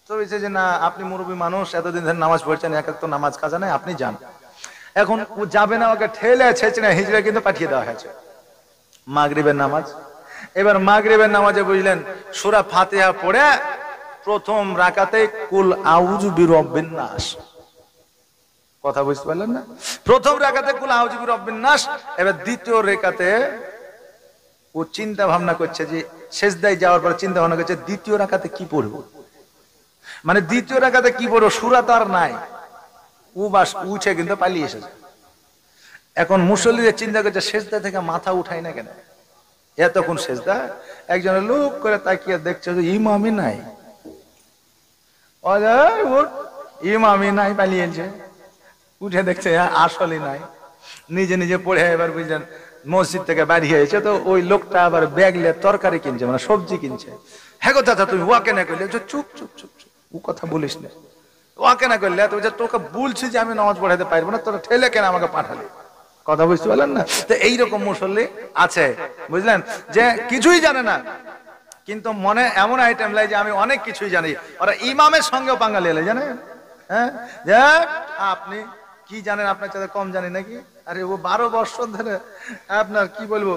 তো বলছে যে না, আপনি মুরব্বী মানুষ, এতদিন ধরে নামাজ পড়ছেন, এক এক তো নামাজ কাজা নাই, আপনি যান। এখন ও যাবে না, ওকে ঠেলে ছেঁচড়ে হিজড়ে কিন্তু পাঠিয়ে দেওয়া হয়েছে মাগরিবের নামাজ। এবার মাগরিবের নামাজে, বুঝলেন, সূরা ফাতিহা পড়ে প্রথম রাকাতে কুল আউযু বিরাব্বিন নাস। কথা বুঝতে পারলেন না? প্রথম রাকাতে কুল আউযু বিরাব্বিন নাস। এবার দ্বিতীয় রাকাতে ও চিন্তা ভাবনা করছে, যে সেজদায় যাওয়ার পর চিন্তা ভাবনা করছে দ্বিতীয় রাকাতে কি পড়বো, মানে দ্বিতীয় রাকাতে কি পড়বো, সূরা তো আর নাই। ও বাস উঠে কিন্তু পালিয়ে এসেছে। এখন মুসল্লিদের চিন্তা করছে সেজদা থেকে মাথা উঠাই না কেন, এতক্ষণ সেজদা। একজন লোক করে তাকিয়ে দেখছে যে ইমামই নাই, ইমামই নাই, পালিয়েছে। উঠে দেখছে আসলে নাই, নিজে নিজে পড়ে। এবার বুঝলেন মসজিদ থেকে বাড়ি হয়েছে, তো ওই লোকটা আবার ব্যাগ নিয়ে তরকারি কিনছে, মানে সবজি কিনছে। হ্যাঁ গো চাচা, তুমি ওয়াকে না করলে? চুপ চুপ চুপ চুপ, ও কথা বলিস না, ওয়াকে না করলে? তো তোকে বলছি যে আমি নামাজ পড়াইতে পারবো না, তোরা ঠেলে কেন আমাকে পাঠালি? কথা বুঝতে পারলেন না? তো এইরকম মুসল্লি আছে, বুঝলেন, যে কিছুই জানে না, কিন্তু মনে এমন আইটেম লাই যে আমি অনেক কিছুই জানি। ওরা ইমামের সঙ্গেও পাঙ্গালি এলে, জানেন? হ্যাঁ আপনি কি জানেন, আপনার সাথে কম জানি নাকি? আরে ও 12 বছর ধরে, আপনার কি বলবো,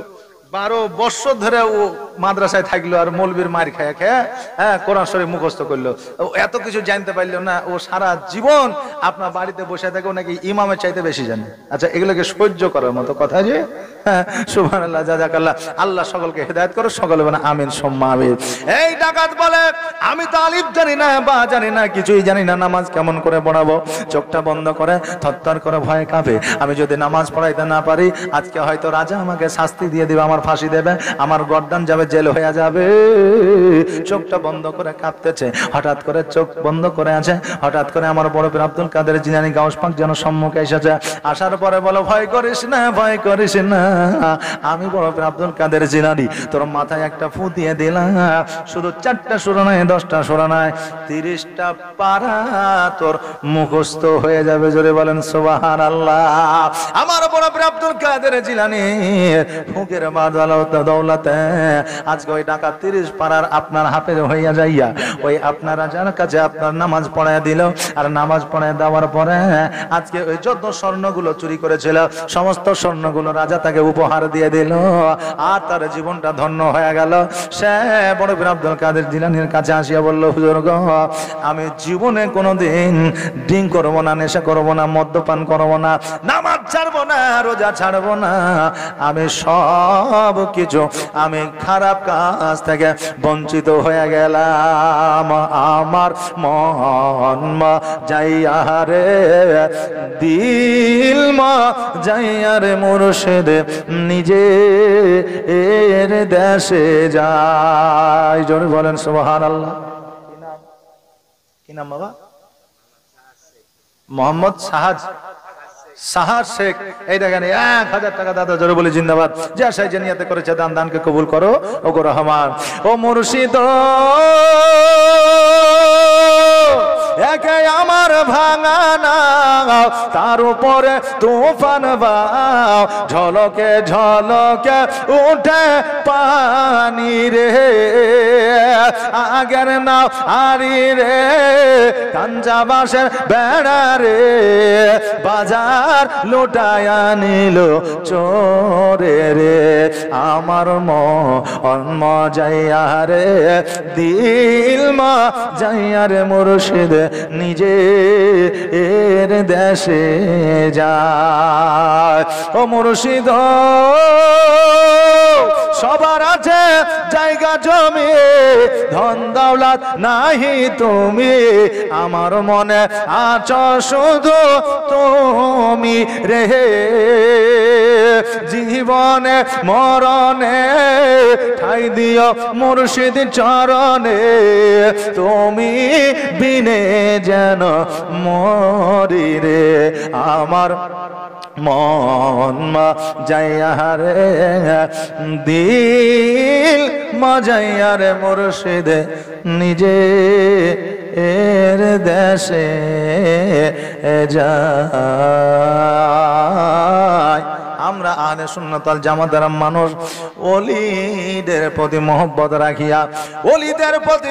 12 বছর ধরে ও মাদ্রাসায় থাকলো আর মৌলবীর মার খায় খেয়ে, হ্যাঁ, কোরআন শরীফ মুখস্থ করলো। ও এত কিছু জানতে পারলো না, ও সারা জীবন আপনার বাড়িতে বসে থাকে, ও নাকি ইমামের চাইতে বেশি জানে। আচ্ছা, এগুলোকে সহ্য করার মতো কথা যে? হ্যাঁ, সুবহানাল্লাহ, জাযাকাল্লাহ। আল্লাহ সকলকে হেদায়েত করো, সকলে বলে আমিন সুম্মা আমিন। এই ডাকাত বলে, আমি তো আলিফ জানি না, বা জানি না, কিছুই জানি না, নামাজ কেমন করে পড়াবো? চোখটা বন্ধ করে থরথর করে ভয়ে কাঁপে। আমি যদি নামাজ পড়াইতে না পারি, আজকে হয়তো রাজা আমাকে শাস্তি দিয়ে দিবে, আমার ফাঁসি দেবে, আমার গর্দান যাবে, জেল হয়ে যাবে। চোখটা বন্ধ করে কাঁপতেছে, হঠাৎ করে চোখ বন্ধ করে আছে, হঠাৎ করে আমার বড় পীর আব্দুল কাদের জিলানী গাউস পাক যেন সম্মুখে এসেছে। আসার পরে বলো, ভয় করিস না, ভয় করিস না, আমি বড় পীর আব্দুল কাদের জিলানী, তোর মাথায় একটা ফু দিয়ে দিলাম। শুধু 4টা সূরা নয়, 10টা সূরা নয়, 30টা পারা তোর মুখস্থ হয়ে যাবে। জোরে বলেন সুবহানাল্লাহ। আমার বড় পীর আব্দুল কাদের জিলানী ফুকের দৌলতে আজকে ওই ডাকাত 30 পারার আপনার হাফেজ হইয়া যাইয়া, ওই আপনারা যার কাছে আপনার নামাজ পড়ায় দিল, আর নামাজ পড়ায় দেওয়ার পরে আজকে ওই যত স্বর্ণগুলো চুরি করেছিল, সমস্ত স্বর্ণগুলো রাজা তাকে উপহার দিয়ে দিল, আর তার জীবনটা ধন্য হয়ে গেল। সে বড় পীর আব্দুল কাদের জিলানীর কাছে আসিয়া বলল, হুজুর গো, আমি জীবনে কোনোদিন ড্রিঙ্ক করবো না, নেশা করবো না, মদ্যপান করবো না, নামাজ ছাড়বো না, রোজা ছাড়বো না, আমি সব কিছু, আমি খারাপ কাজ থেকে বঞ্চিত হয়ে গেলাম। আমার মন মা যাইয়া রে, দিল মা যাইয়া রে, মুর্শিদ নিজে এর দেশে যায়। জোরে বলেন সুবহানাল্লাহ। কি নাম বাবা? মোহাম্মদ সাহার শেখ। এই দেখেন, 1000 টাকা দাদা, জোরে বলি জিন্দাবাদ। যা সাই যে নিয়তে করেছে দান, দানকে কবুল করো ও গো রহমান। ও মুর্শিদ একে আমার ভাঙা নাও, তার উপরে তুফান বাও, ঝলকে ঝলকে উঠে পানি রে, আগের নাও আরি রে, কাঞ্জা বাঁশের বেড়া রে, বাজার লুটায়া নিল চোরে রে, আমার মন যাইয়া রে, দিল মা যাইয়া রে, মুর্শিদ নিজে এর দেশে যায়। ও মুর্শিদ সবার আছে জায়গা জমি, ধন দৌলত নাহি তুমি, আমার মনে আছো শুধু তুমি রে, জীবনে মরণে ঠাই দিও মুর্শিদ চরণে, তুমি বিনে যেন মরি রে, আমার মন মা যাইয়া রে, দিল মা যাইয়া রে, মুর্শিদ নিজে এর দেশে যায়। আমরা আহলে সুন্নাত ওয়াল জামাতের মানুষ ওলিদের প্রতি মহব্বত রাখিয়া, ওলিদের প্রতি